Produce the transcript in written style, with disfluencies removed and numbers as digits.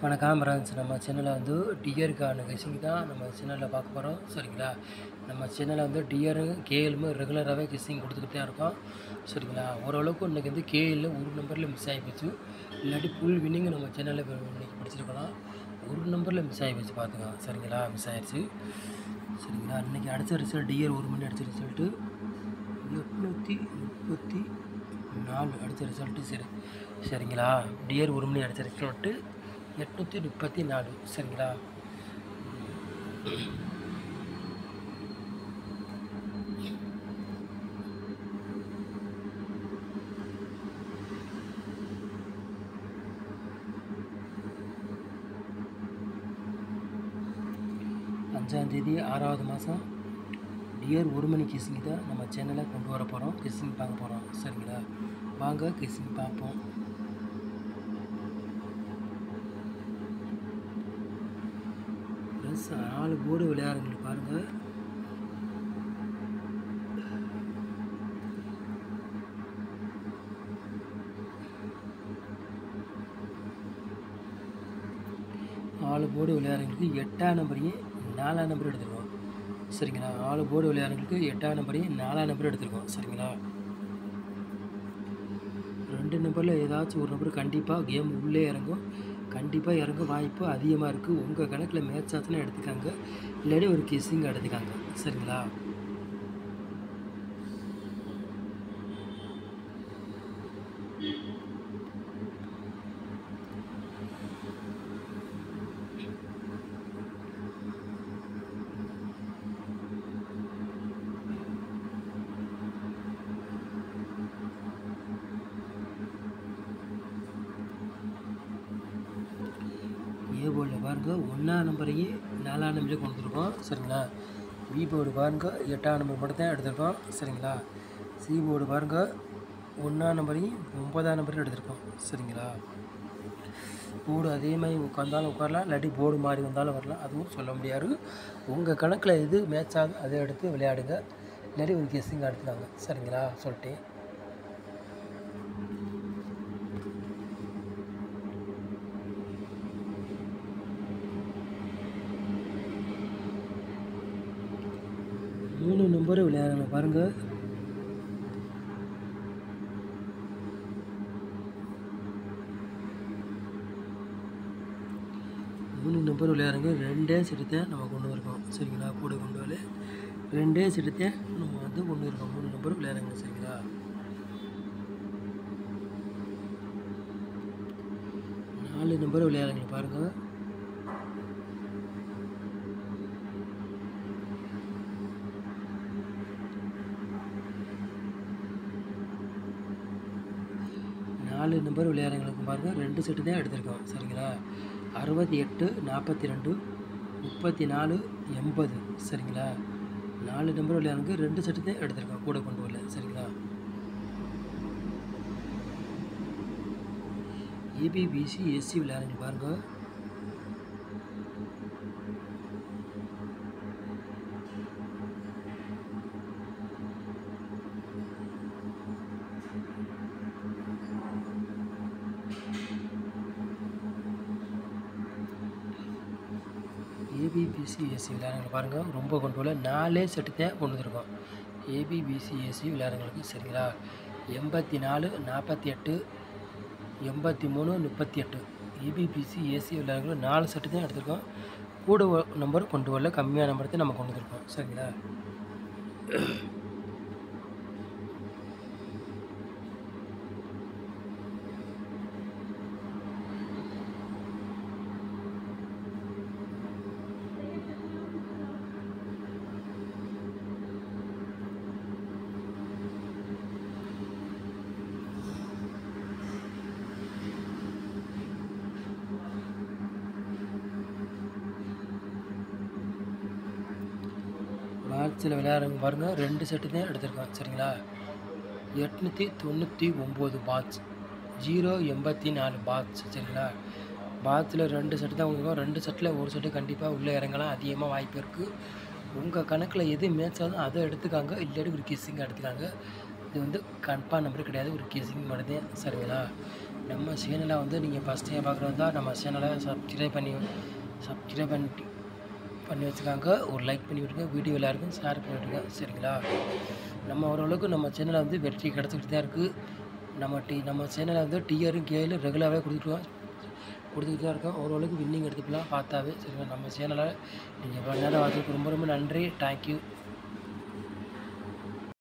வணக்கம் ஃப்ரெண்ட்ஸ். நம்ம சேனலில் வந்து டியருக்கான கெஸ்ஸிங் தான் நம்ம சேனலில் பார்க்க போகிறோம். சரிங்களா? நம்ம சேனலில் வந்து டியரு கேஎல்மு ரெகுலராகவே கெஸ்ஸிங் கொடுத்துக்கிட்டே இருக்கோம். சரிங்களா? ஓரளவுக்கு இன்றைக்கி வந்து கேஎல்ல ஒரு நம்பரில் மிஸ் ஆகி போச்சு. இல்லாட்டி ஃபுல் வின்னிங் நம்ம சேனலில் இன்றைக்கி பிடிச்சிருக்கலாம். ஒரு நம்பரில் மிஸ் ஆகி போச்சு பார்த்துக்கலாம். சரிங்களா? மிஸ் ஆகிடுச்சு. சரிங்களா? இன்றைக்கி அடித்த ரிசல்ட் டியர் 1 மணி அடித்த ரிசல்ட்டு 834 அடித்த ரிசல்ட்டு. சரிங்களா? டியர் 1 மணி அடித்த ரிசல்ட்டு 834. சரிங்களா? அஞ்சாந்தேதி 6வது மாதம் டியர் 1 மணி கெஸ்ஸிங் தான் நம்ம சேனலில் கொண்டு வர போகிறோம். கெஸ்ஸிங் பார்க்க போகிறோம். சரிங்களா? வாங்க கெஸ்ஸிங் பார்ப்போம். ப்ளஸ் 4 போர்டு விளையாடுறவங்களுக்கு பாருங்கள். நாலு போர்டு விளையாடுறவங்களுக்கு 8ஆம் நம்பரையும் 4ஆம் நம்பரும் எடுத்துருக்கோம். சரிங்களா? 4 போர்டு விளையாடுறவங்களுக்கு 8ஆம் நம்பரையும் 4ஆம் நம்பரும் எடுத்துருக்கோம். சரிங்களா? 2 நம்பரில் ஏதாச்சும் ஒரு நம்பர் கண்டிப்பாக கேம் உள்ளே இறங்கும். கண்டிப்பாக இறங்க வாய்ப்பு அதிகமாக இருக்குது. உங்கள் கணக்கில் மேட்ச் ஆச்சுன்னா எடுத்துக்காங்க, இல்லாட்டி ஒரு கெஸ்ஸிங் எடுத்துக்காங்க. சரிங்களா? ஏ போர்டில் பாருங்கள் 1ஆம் நம்பரையும் 4ஆம் நம்பரையும் கொண்டு வந்துருக்கோம். சரிங்களா? பி போர்டு பாருங்கள் 8ஆம் நம்பர் மட்டும் தான் எடுத்திருக்கோம். சரிங்களா? சி போர்டு பாருங்கள் 1ஆம் நம்பரையும் 9ஆம் நம்பரையும் எடுத்திருக்கோம். சரிங்களா? போர்டு அதே மாதிரி உட்காந்தாலும் உட்காரலாம், இல்லாட்டி போர்டு மாறி வந்தாலும் வரலாம். அதுவும் சொல்ல முடியாது. உங்கள் கணக்கில் எது மேட்ச் ஆகும் அதை எடுத்து விளையாடுங்க, இல்லாட்டி ஒரு கெஸ்ஸிங் எடுத்துக்காங்க. சரிங்களா? சொல்லிட்டேன். மூணு நம்பர் விளையாடணும் பாருங்கள். மூணு நம்பர் விளையாடுங்க. 2 செட்டு நம்ம கொண்டு இருக்கோம். சரிங்களா? கூட கொண்டு வரல 2 செட்டு நம்ம வந்து கொண்டு இருக்கோம். 3 நம்பர் விளையாடுங்க. சரிங்களா? 4 நம்பர் விளையாடுங்க பாருங்கள். நாலு நம்பர் விளையாடுறவங்களுக்கு பாருங்கள் 2 செட்டு தான் எடுத்திருக்கோம். சரிங்களா? 68 42 34 80. சரிங்களா? 4 நம்பர் விளையாடுறவங்க 2 செட்டு தான் எடுத்திருக்கோம். கூட கொண்டு வரல. சரிங்களா? ஏபிபிசி எஸ்சி விளையாடுங்க பாருங்கள். ஏபிபிசிஎஸ்சி விளையாடுறவங்க பாருங்கள். ரொம்ப கொண்டு வரல. 4 செட்டு தான் கொண்டு வந்துருக்கோம். ஏபிபிசிஎஸ்சி விளையாடுறவங்களுக்கு. சரிங்களா? 84 48 83 38. ஏபிபிசிஎஸ்சி விளையாடுறவங்களுக்கு 4 செட்டு தான் எடுத்திருக்கோம். கூட நம்பர் கொண்டு வரல. கம்மியான நம்பர் தான் நம்ம கொண்டு வந்துருக்கோம். சரிங்களா? பாக்ஸில் விளையாடுறவங்க பாருங்கள் 2 செட்டு தான் எடுத்திருக்கோம். சரிங்களா? 899 பாக்ஸ் 084 பாக்ஸ். சரிங்களா? பாக்ஸில் 2 செட்டு தான் உங்களுக்கு 2 செட்டில் ஒரு செட்டு கண்டிப்பாக உள்ளே இறங்கலாம். அதிகமாக வாய்ப்பு இருக்குது. உங்கள் கணக்கில் எது மேட்ச் ஆகுதோ அதை எடுத்துக்காங்க, இல்லாட்டி ஒரு கெஸ்ஸிங் எடுத்துக்காங்க. இது வந்து கன்ஃபார்ம் நம்பர் கிடையாது, ஒரு கெஸ்ஸிங் மட்டும்தான். சரிங்களா? நம்ம சேனலை வந்து நீங்கள் ஃபஸ்ட் டைம் பார்க்குறது தான் நம்ம சேனலை சப்ஸ்கிரைப் பண்ணி வச்சுக்காங்க. ஒரு லைக் பண்ணி விட்டுருங்க. வீடியோ எல்லாருக்கும் ஷேர் பண்ணி விட்டுருங்க. சரிங்களா? நம்ம ஓரளவுக்கு நம்ம சேனலை வந்து வெற்றி கிடச்சிக்கிட்டு தான் இருக்குது. நம்ம சேனலை வந்து டிஆரும் கேலும் ரெகுலராகவே கொடுத்துக்கிட்டு தான் இருக்கோம். ஓரளவுக்கு வின்னிங் எடுத்துக்கலாம் பார்த்தாவே. சரிங்களா? நம்ம சேனலை நீங்கள் இவ்வளோ நேரம் பார்த்துக்கு ரொம்ப ரொம்ப நன்றி. தேங்க்யூ.